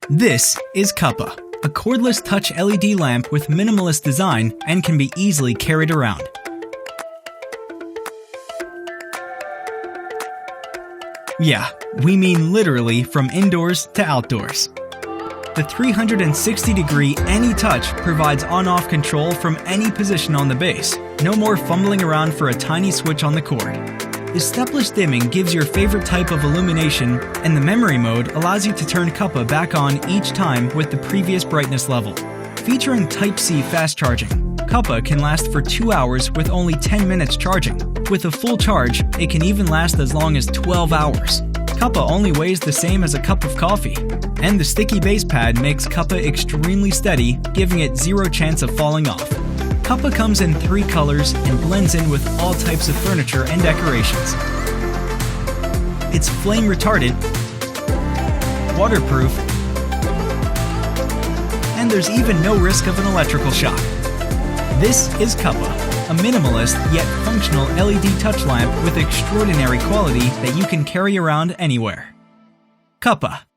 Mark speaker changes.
Speaker 1: This is Cuppa, a cordless touch LED lamp with minimalist design and can be easily carried around. Yeah, we mean literally from indoors to outdoors. The 360-degree Any Touch provides on-off control from any position on the base. No more fumbling around for a tiny switch on the cord. The Stepless dimming gives your favorite type of illumination, and the memory mode allows you to turn Cuppa back on each time with the previous brightness level. Featuring Type-C fast charging, Cuppa can last for 2 hours with only 10 minutes charging. With a full charge, it can even last as long as 12 hours. Cuppa only weighs the same as a cup of coffee. And the sticky base pad makes Cuppa extremely steady, giving it zero chance of falling off. Cuppa comes in 3 colors and blends in with all types of furniture and decorations. It's flame retardant, waterproof, and there's even no risk of an electrical shock. This is Cuppa, a minimalist yet functional LED touch lamp with extraordinary quality that you can carry around anywhere. Cuppa.